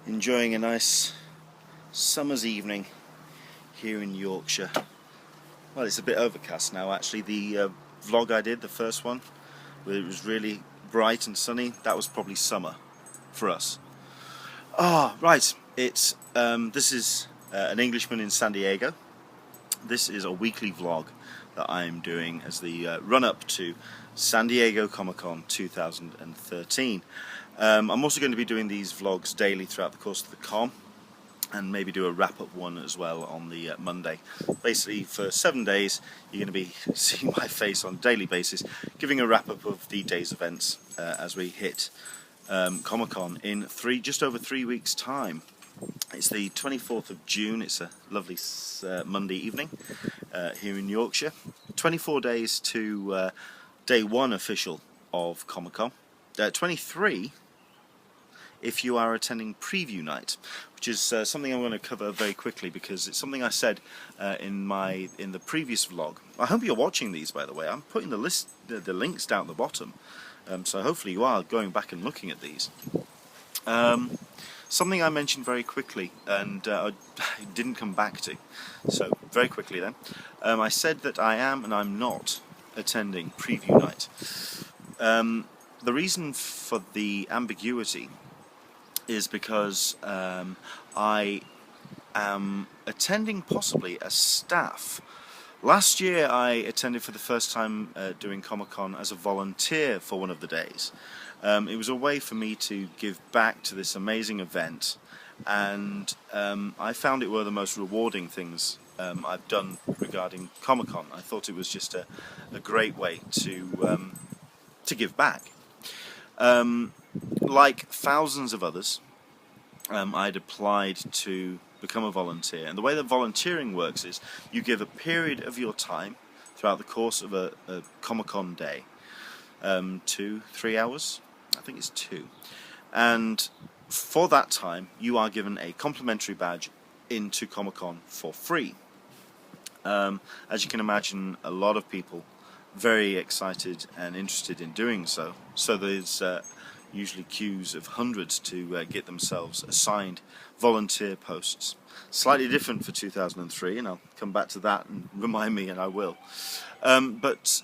enjoying a nice summer's evening here in Yorkshire. Well, it's a bit overcast now actually. The vlog I did, the first one, where it was really bright and sunny, that was probably summer for us. Right, it's this is an Englishman in San Diego. This is a weekly vlog that I'm doing as the run-up to San Diego Comic-Con 2013. I'm also going to be doing these vlogs daily throughout the course of the con, and maybe do a wrap-up one as well on the Monday. Basically, for 7 days, you're going to be seeing my face on a daily basis, giving a wrap-up of the day's events as we hit Comic-Con in just over 3 weeks' time. It's the 24th of June. It's a lovely Monday evening here in Yorkshire. 24 days to day one official of Comic-Con. 23 if you are attending preview night, which is something I'm going to cover very quickly because it's something I said in the previous vlog. I hope you're watching these, by the way. I'm putting the links down at the bottom, so hopefully you are going back and looking at these. Something I mentioned very quickly and I didn't come back to, so very quickly then. I said that I am and I'm not attending preview night. The reason for the ambiguity is because I am attending possibly as staff. Last year I attended for the first time doing Comic-Con as a volunteer for one of the days. It was a way for me to give back to this amazing event, and I found it one of the most rewarding things I've done regarding Comic-Con. I thought it was just a great way to give back. Like thousands of others, I'd applied to become a volunteer, and the way that volunteering works is you give a period of your time throughout the course of a Comic-Con day, 2-3 hours, I think it's 2, and for that time you are given a complimentary badge into Comic-Con for free. As you can imagine, a lot of people very excited and interested in doing so, so there's usually queues of hundreds to get themselves assigned volunteer posts. Slightly different for 2003, and I'll come back to that and remind me, and I will. But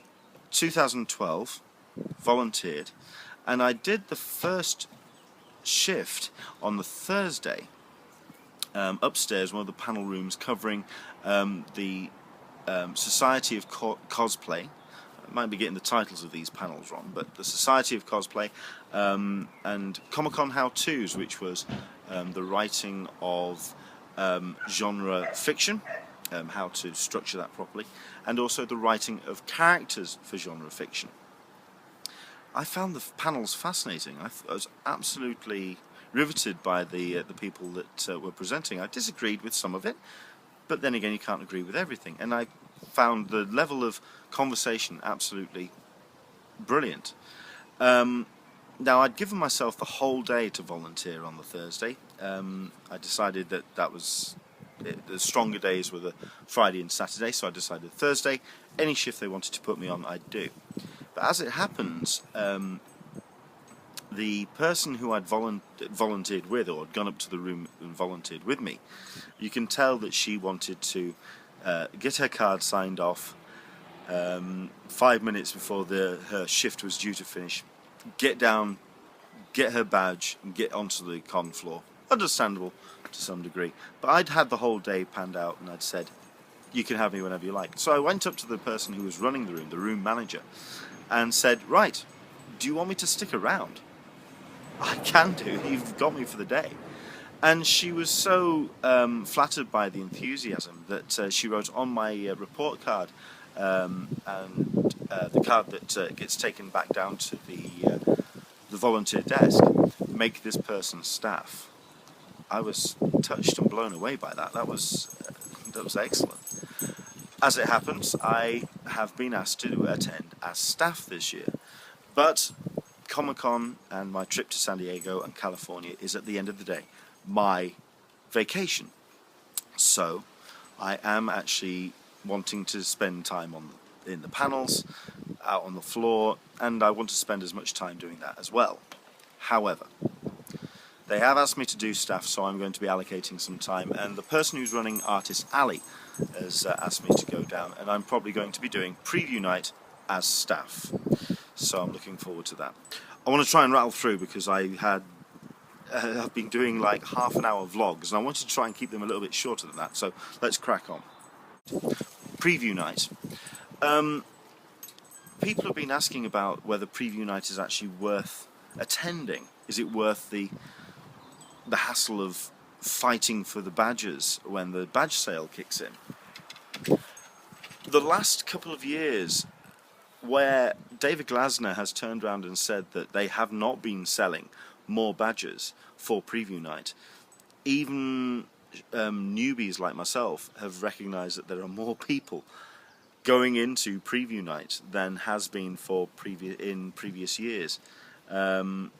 2012, volunteered, and I did the first shift on the Thursday upstairs, one of the panel rooms covering the Society of Cosplay. I might be getting the titles of these panels wrong, but the Society of Cosplay and Comic-Con How-Tos, which was the writing of genre fiction, how to structure that properly, and also the writing of characters for genre fiction. I found the panels fascinating. I was absolutely riveted by the people that were presenting. I disagreed with some of it, but then again you can't agree with everything, and I found the level of conversation absolutely brilliant. Now, I'd given myself the whole day to volunteer on the Thursday. I decided that was the stronger days were the Friday and Saturday, so I decided Thursday, any shift they wanted to put me on, I'd do. But as it happens, the person who I'd volunteered with, or had gone up to the room and volunteered with me, you can tell that she wanted to get her card signed off 5 minutes before her shift was due to finish, get down, get her badge, and get onto the con floor. Understandable to some degree, but I'd had the whole day panned out, and I'd said, you can have me whenever you like. So I went up to the person who was running the room manager, and said, right, do you want me to stick around? I can do, you've got me for the day. And she was so flattered by the enthusiasm that she wrote on my report card, and the card that gets taken back down to the volunteer desk, make this person staff. I was touched and blown away by that. That was excellent. As it happens, I have been asked to attend as staff this year, but Comic-Con and my trip to San Diego and California is, at the end of the day, my vacation. So I am actually wanting to spend time in the panels, out on the floor, and I want to spend as much time doing that as well. However, They have asked me to do staff, so I'm going to be allocating some time, and the person who's running Artist Alley has asked me to go down, and I'm probably going to be doing preview night as staff, so I'm looking forward to that. I want to try and rattle through because I've been doing like half an hour vlogs, and I wanted to try and keep them a little bit shorter than that, so let's crack on. Preview night. People have been asking about whether preview night is actually worth attending. Is it worth the hassle of fighting for the badges when the badge sale kicks in? The last couple of years, where David Glasner has turned around and said that they have not been selling more badges for preview night, even newbies like myself have recognised that there are more people going into preview night than has been for previous years.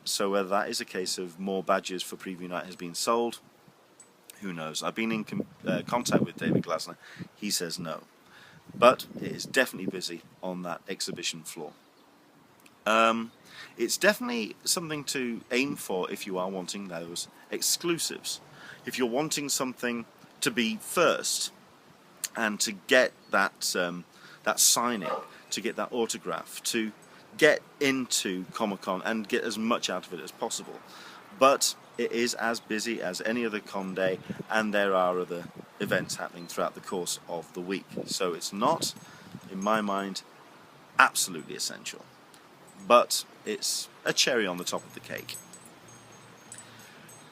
So whether that is a case of more badges for preview night has been sold, who knows? I've been in contact with David Glasner. He says no, but it is definitely busy on that exhibition floor. It's definitely something to aim for if you are wanting those exclusives. If you're wanting something to be first and to get that that signing, to get that autograph, to get into Comic-Con and get as much out of it as possible. But it is as busy as any other con day, and there are other events happening throughout the course of the week. So it's not, in my mind, absolutely essential. But it's a cherry on the top of the cake.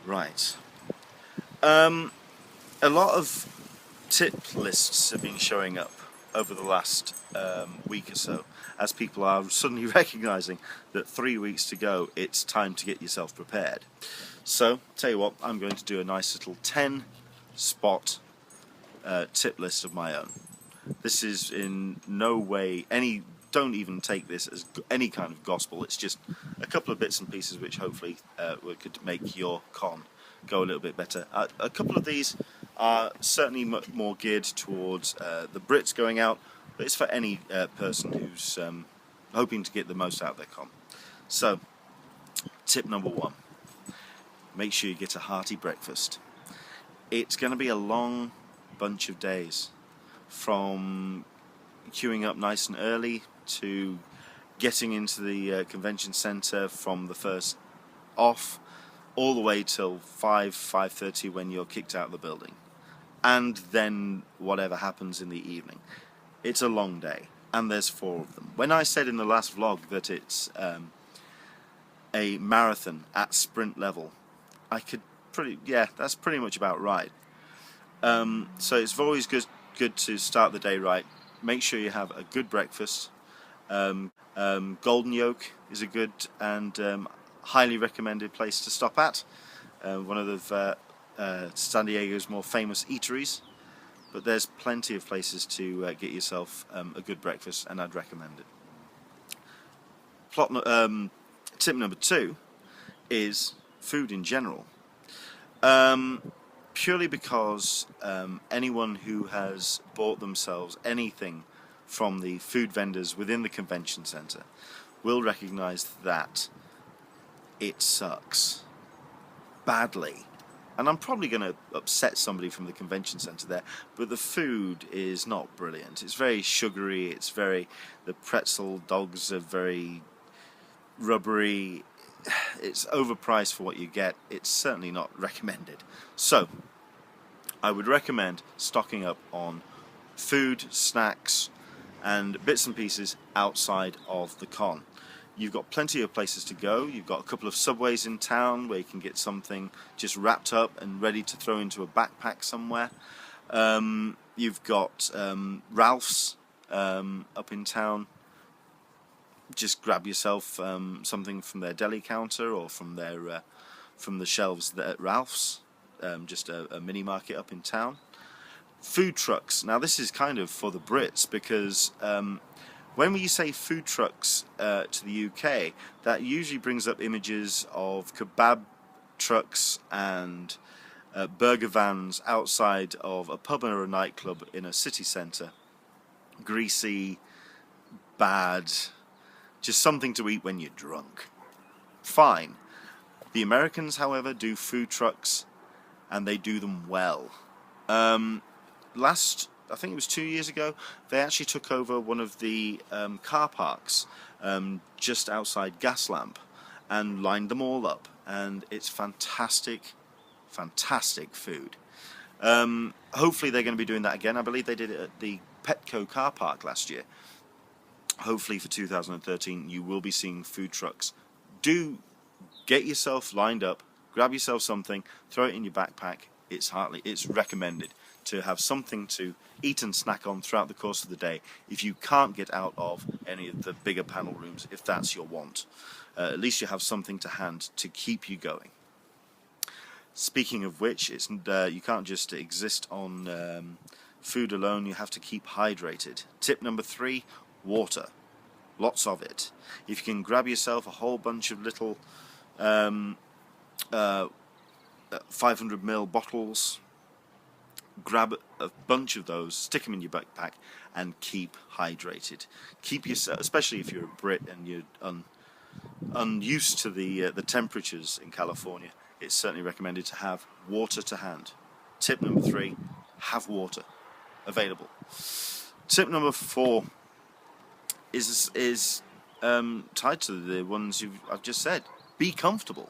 Right. A lot of tip lists have been showing up over the last week or so, as people are suddenly recognising that 3 weeks to go, it's time to get yourself prepared. So, tell you what, I'm going to do a nice little 10 spot tip list of my own. This is in no way don't even take this as any kind of gospel. It's just a couple of bits and pieces which hopefully could make your con go a little bit better. A couple of these are certainly much more geared towards the Brits going out, but it's for any person who's hoping to get the most out of their con. So, tip number 1. Make sure you get a hearty breakfast. It's going to be a long bunch of days, from queuing up nice and early to getting into the convention centre from the first off, all the way till 5:30 when you're kicked out of the building, and then whatever happens in the evening. It's a long day, and there's 4 of them. When I said in the last vlog that it's a marathon at sprint level, that's pretty much about right. So it's always good to start the day right. Make sure you have a good breakfast. Golden Yolk is a good and highly recommended place to stop at. One of the San Diego's more famous eateries. But there's plenty of places to get yourself a good breakfast, and I'd recommend it. Tip number 2 is food in general. Purely because anyone who has bought themselves anything from the food vendors within the convention centre will recognise that it sucks badly. And I'm probably going to upset somebody from the convention centre there, but the food is not brilliant. It's very sugary, the pretzel dogs are very rubbery, it's overpriced for what you get. It's certainly not recommended. So, I would recommend stocking up on food, snacks, and bits and pieces outside of the con. You've got plenty of places to go. You've got a couple of Subways in town where you can get something just wrapped up and ready to throw into a backpack somewhere. You've got Ralph's up in town. Just grab yourself something from their deli counter or from their from the shelves at Ralph's. Just a mini market up in town. Food trucks. Now this is kind of for the Brits, because when we say food trucks to the UK, that usually brings up images of kebab trucks and burger vans outside of a pub or a nightclub in a city centre. Greasy, bad, just something to eat when you're drunk. Fine. The Americans, however, do food trucks, and they do them well. I think it was 2 years ago, they actually took over one of the car parks just outside Gaslamp and lined them all up, and it's fantastic food. Hopefully they're going to be doing that again. I believe they did it at the Petco car park last year. Hopefully for 2013 you will be seeing food trucks. Do get yourself lined up, grab yourself something, throw it in your backpack. It's recommended to have something to eat and snack on throughout the course of the day if you can't get out of any of the bigger panel rooms, if that's your want. At least you have something to hand to keep you going. Speaking of which, you can't just exist on food alone, you have to keep hydrated. Tip number 3, water. Lots of it. If you can grab yourself a whole bunch of little 500ml bottles, grab a bunch of those, stick them in your backpack, and keep hydrated. Keep yourself, especially if you're a Brit and you're unused to the temperatures in California, it's certainly recommended to have water to hand. Tip number 3, have water available. Tip number 4 is tied to the ones I've just said. Be comfortable.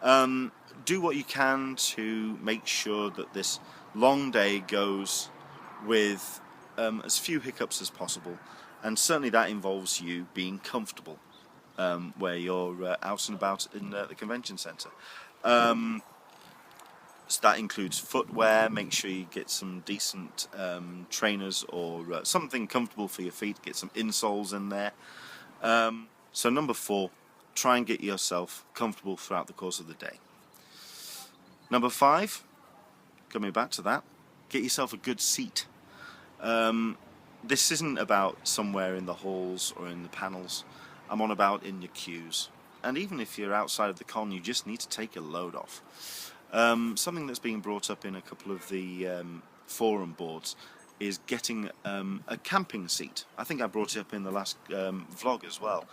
Do what you can to make sure that this long day goes with as few hiccups as possible, and certainly that involves you being comfortable where you're out and about in the convention centre. So that includes footwear. Make sure you get some decent trainers or something comfortable for your feet. Get some insoles in there. So number 4, try and get yourself comfortable throughout the course of the day. Number 5, coming back to that, get yourself a good seat. This isn't about somewhere in the halls or in the panels. I'm on about in your queues. And even if you're outside of the con, you just need to take a load off. Something that's being brought up in a couple of the forum boards is getting a camping seat. I think I brought it up in the last vlog as well.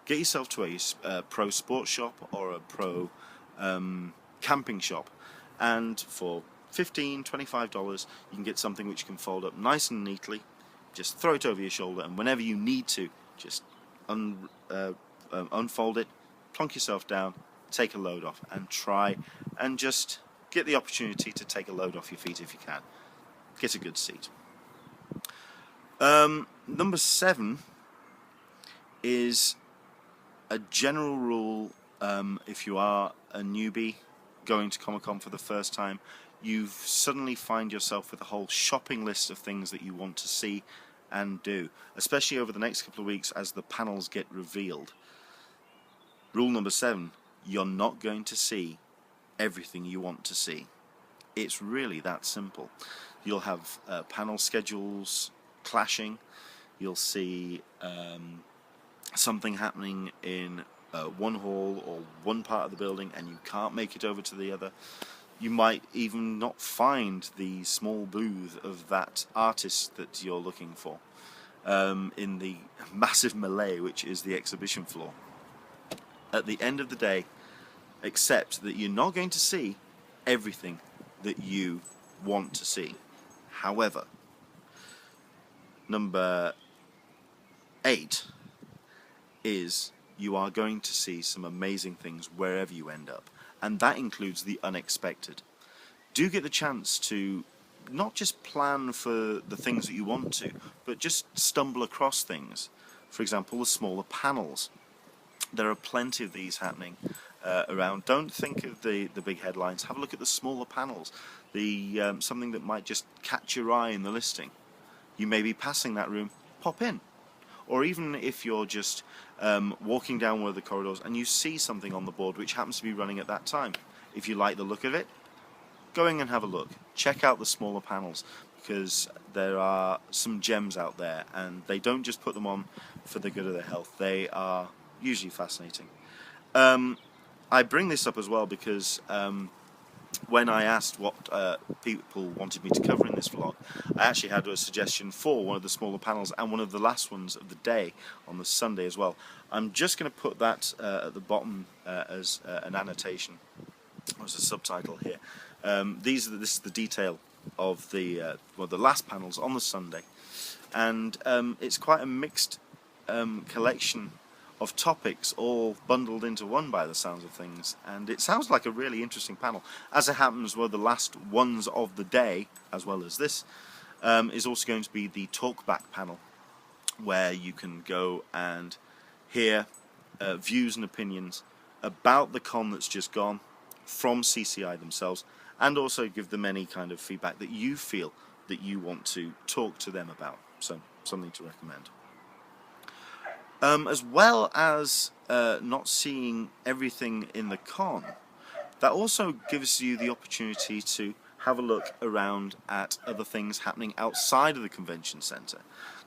Get yourself to a pro sports shop or a pro camping shop, and for $15, $25 you can get something which can fold up nice and neatly. Just throw it over your shoulder, and whenever you need to, just unfold it, plonk yourself down, take a load off, and try and just get the opportunity to take a load off your feet if you can. Get a good seat. Number 7 is a general rule. If you are a newbie going to Comic-Con for the first time, you suddenly find yourself with a whole shopping list of things that you want to see and do, especially over the next couple of weeks as the panels get revealed. Rule number 7, you're not going to see everything you want to see. It's really that simple. You'll have panel schedules clashing. You'll see something happening in one hall or one part of the building and you can't make it over to the other. You might even not find the small booth of that artist that you're looking for in the massive melee which is the exhibition floor. At the end of the day, accept that you're not going to see everything that you want to see. However, number 8 is you are going to see some amazing things wherever you end up, and that includes the unexpected. Do get the chance to not just plan for the things that you want to, but just stumble across things. For example, the smaller panels. There are plenty of these happening around. Don't think of the big headlines. Have a look at the smaller panels. Something that might just catch your eye in the listing. You may be passing that room, pop in. Or even if you're just walking down one of the corridors and you see something on the board which happens to be running at that time. If you like the look of it, go in and have a look. Check out the smaller panels, because there are some gems out there and they don't just put them on for the good of their health. They are usually fascinating. I bring this up as well because when I asked what people wanted me to cover in this vlog, I actually had a suggestion for one of the smaller panels and one of the last ones of the day on the Sunday as well. I'm just going to put that at the bottom as an annotation, or as a subtitle here. This is the detail of the last panels on the Sunday, and it's quite a mixed collection of topics all bundled into one by the sounds of things, and it sounds like a really interesting panel. As it happens, one of the last ones of the day, as well as this, is also going to be the talkback panel, where you can go and hear views and opinions about the con that's just gone from CCI themselves, and also give them any kind of feedback that you feel that you want to talk to them about. So, something to recommend. As well as not seeing everything in the con, that also gives you the opportunity to have a look around at other things happening outside of the convention center.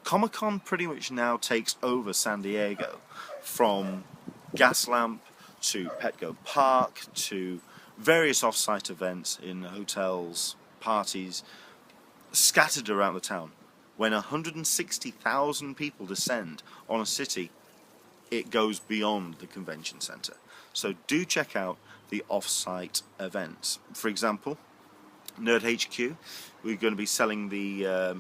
Comic-Con pretty much now takes over San Diego, from Gaslamp to Petco Park to various off-site events in hotels, parties, scattered around the town. When 160,000 people descend on a city, it goes beyond the convention center. So do check out the off-site events. For example, Nerd HQ, we're going to be selling the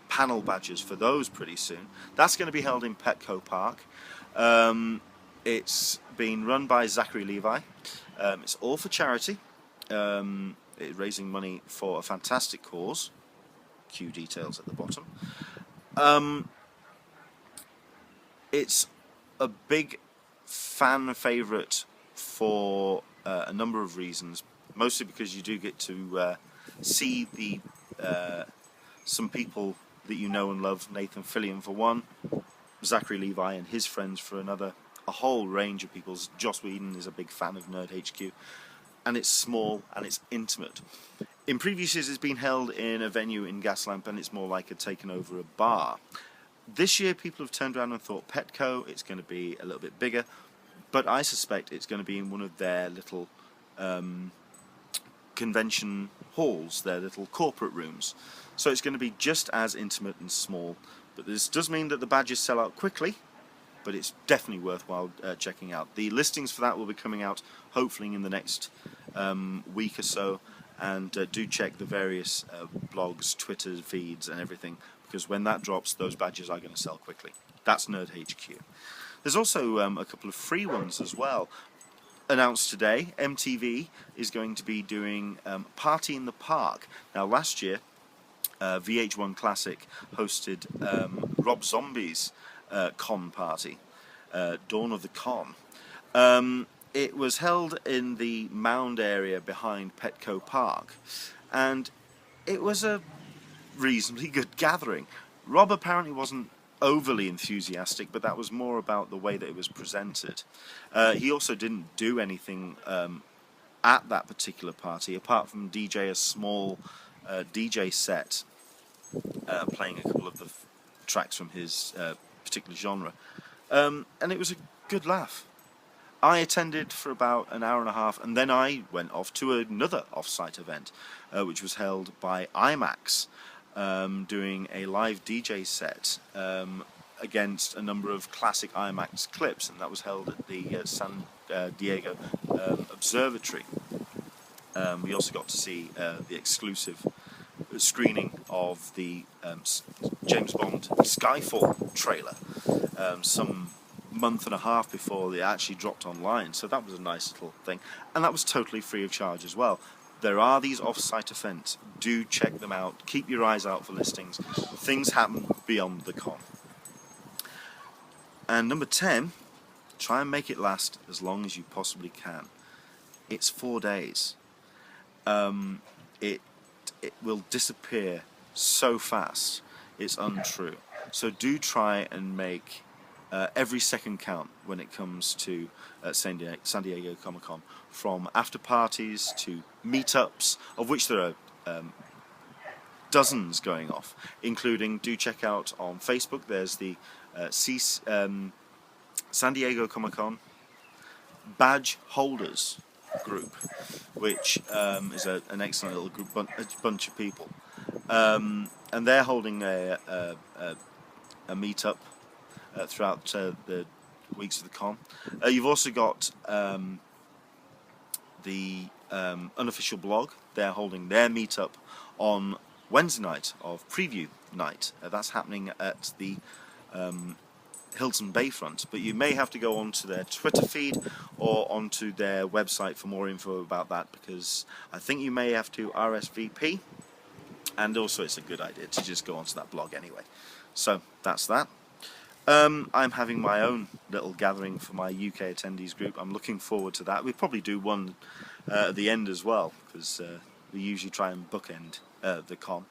panel badges for those pretty soon. That's going to be held in Petco Park. It's being run by Zachary Levi. It's all for charity. It's raising money for a fantastic cause. Cue details at the bottom. It's a big fan favourite for a number of reasons, mostly because you do get to see the some people that you know and love. Nathan Fillion for one, Zachary Levi and his friends for another, a whole range of people. Joss Whedon is a big fan of Nerd HQ, and it's small and it's intimate. In previous years it's been held in a venue in Gaslamp, and it's more like a taken over a bar. This year people have turned around and thought Petco, it's going to be a little bit bigger, but I suspect it's going to be in one of their little convention halls, their little corporate rooms. So it's going to be just as intimate and small, but this does mean that the badges sell out quickly, but it's definitely worthwhile checking out. The listings for that will be coming out hopefully in the next week or so, and do check the various blogs, Twitter feeds and everything, because when that drops, those badges are going to sell quickly. That's Nerd HQ. There's also a couple of free ones as well. Announced today, MTV is going to be doing Party in the Park. Now last year, VH1 Classic hosted Rob Zombie's con party, Dawn of the Con. It was held in the mound area behind Petco Park, and it was a reasonably good gathering. Rob apparently wasn't overly enthusiastic, but that was more about the way that it was presented. He also didn't do anything at that particular party, apart from DJ a small DJ set, playing a couple of the tracks from his particular genre. And it was a good laugh. I attended for about an hour and a half, and then I went off to another off-site event, which was held by IMAX, doing a live DJ set against a number of classic IMAX clips, and that was held at the San Diego Observatory. We also got to see the exclusive screening of the James Bond Skyfall trailer some month and a half before they actually dropped online, so that was a nice little thing, and that was totally free of charge as well. There are these off-site events, do check them out, keep your eyes out for listings. Things happen beyond the con. And number 10, try and make it last as long as you possibly can. It's 4 days. It will disappear so fast, it's untrue. So do try and make every second count when it comes to San Diego Comic-Con, from after parties to meetups, of which there are dozens going off, including, do check out on Facebook, there's the San Diego Comic-Con badge holders group, which is an excellent little group, bunch of people, and they're holding a meetup throughout the weeks of the con. You've also got the unofficial blog. They're holding their meetup on Wednesday night of preview night. That's happening at the Hilton Bayfront, but you may have to go onto their Twitter feed or onto their website for more info about that, because I think you may have to RSVP, and also it's a good idea to just go onto that blog anyway. So that's that. I'm having my own little gathering for my UK attendees group. I'm looking forward to that. We probably do one at the end as well, because we usually try and bookend the con.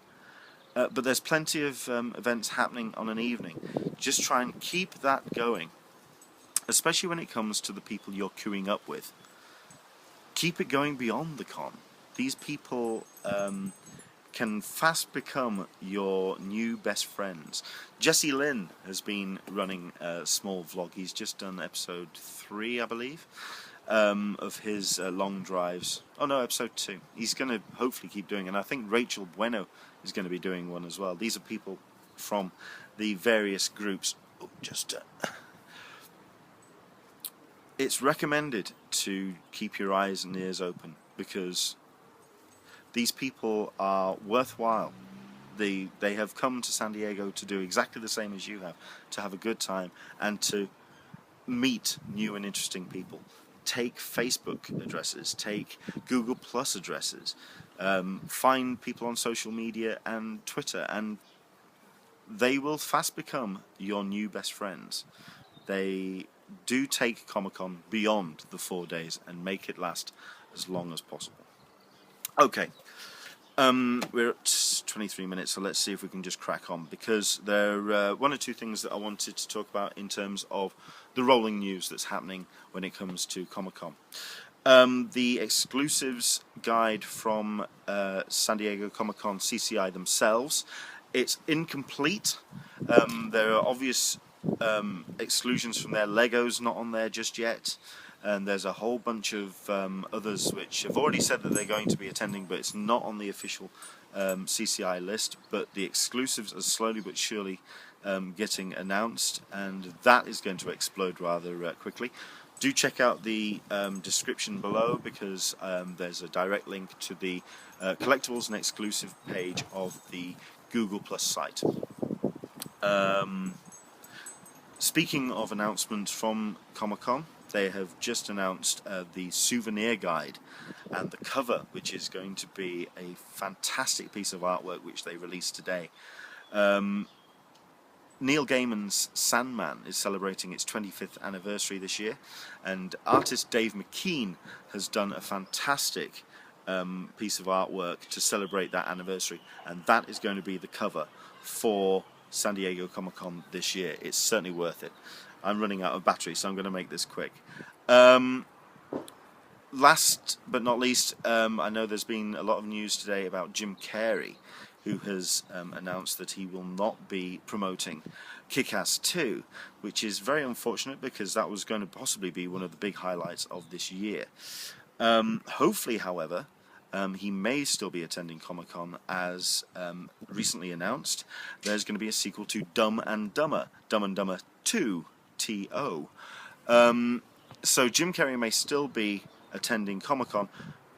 But there's plenty of events happening on an evening. Just try and keep that going, especially when it comes to the people you're queuing up with. Keep it going beyond the con. These people can fast become your new best friends. Jesse Lynn has been running a small vlog. He's just done episode 3, I believe, of his long drives. Oh no, episode 2. He's going to hopefully keep doing it. And I think Rachel Bueno is going to be doing one as well. These are people from the various groups. Oh, it's recommended to keep your eyes and ears open, because these people are worthwhile. They have come to San Diego to do exactly the same as you have, to have a good time and to meet new and interesting people. Take Facebook addresses, take Google Plus addresses, find people on social media and Twitter, and they will fast become your new best friends. They do take Comic-Con beyond the 4 days and make it last as long as possible. Okay, we're at 23 minutes, so let's see if we can just crack on, because there are one or two things that I wanted to talk about in terms of the rolling news that's happening when it comes to Comic-Con. The exclusives guide from San Diego Comic-Con CCI themselves, it's incomplete. There are obvious exclusions from their Legos not on there just yet. And there's a whole bunch of others which have already said that they're going to be attending, but it's not on the official CCI list. But the exclusives are slowly but surely getting announced, and that is going to explode rather quickly. Do check out the description below, because there's a direct link to the Collectibles and exclusive page of the Google Plus site. Speaking of announcements from Comic-Con, they have just announced the souvenir guide and the cover, which is going to be a fantastic piece of artwork which they released today. Neil Gaiman's Sandman is celebrating its 25th anniversary this year, and artist Dave McKean has done a fantastic piece of artwork to celebrate that anniversary, and that is going to be the cover for San Diego Comic-Con this year. It's certainly worth it. I'm running out of battery, so I'm going to make this quick. Last but not least, I know there's been a lot of news today about Jim Carrey, who has announced that he will not be promoting Kick-Ass 2, which is very unfortunate, because that was going to possibly be one of the big highlights of this year. Hopefully, however, he may still be attending Comic-Con, as recently announced. There's going to be a sequel to Dumb and Dumber 2, T.O. So Jim Carrey may still be attending Comic-Con,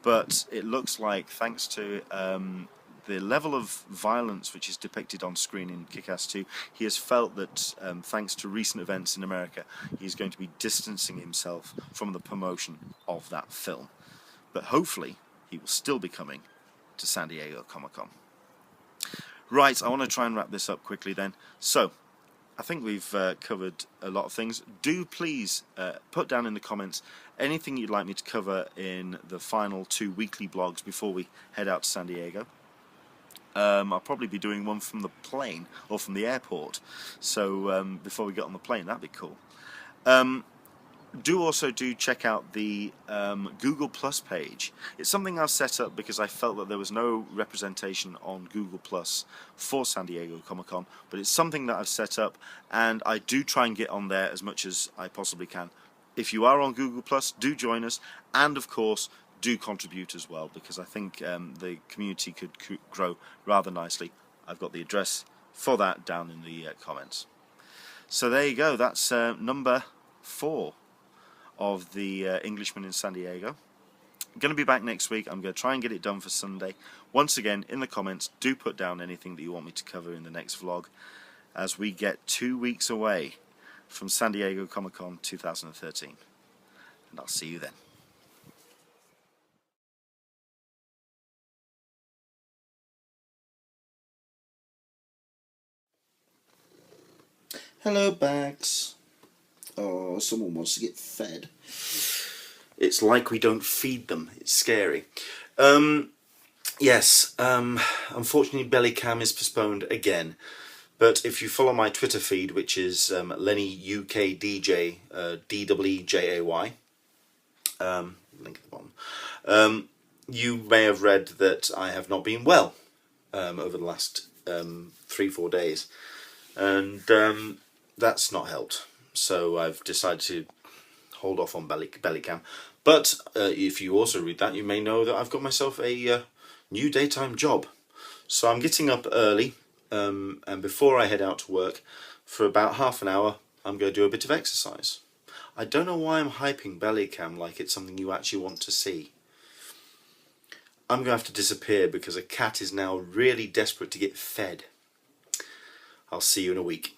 but it looks like, thanks to the level of violence which is depicted on screen in Kick-Ass 2, he has felt that, thanks to recent events in America, he's going to be distancing himself from the promotion of that film. But hopefully, he will still be coming to San Diego Comic-Con. Right, I want to try and wrap this up quickly then. So, I think we've covered a lot of things. Do please put down in the comments anything you'd like me to cover in the final 2 weekly blogs before we head out to San Diego. I'll probably be doing one from the plane, or from the airport. So before we get on the plane, that'd be cool. Do check out the Google Plus page. It's something I've set up because I felt that there was no representation on Google Plus for San Diego Comic-Con, but it's something that I've set up, and I do try and get on there as much as I possibly can. if you are on Google+, do join us, and of course do contribute as well, because I think the community could grow rather nicely. I've got the address for that down in the comments. So there you go, that's number 4 of the Englishman in San Diego. I'm going to be back next week. I'm going to try and get it done for Sunday. Once again, in the comments, do put down anything that you want me to cover in the next vlog, as we get 2 weeks away from San Diego Comic-Con 2013. And I'll see you then. Hello, Bags. Oh, someone wants to get fed. It's like we don't feed them. It's scary. Yes, unfortunately Bellycam is postponed again. But if you follow my Twitter feed, which is Lenny UK DJ, DWEJAY, link at the bottom, you may have read that I have not been well over the last 3-4 days. And that's not helped. So I've decided to hold off on Bellycam. But if you also read that, you may know that I've got myself a new daytime job. So I'm getting up early, and before I head out to work, for about half an hour, I'm going to do a bit of exercise. I don't know why I'm hyping Bellycam like it's something you actually want to see. I'm going to have to disappear because a cat is now really desperate to get fed. I'll see you in a week.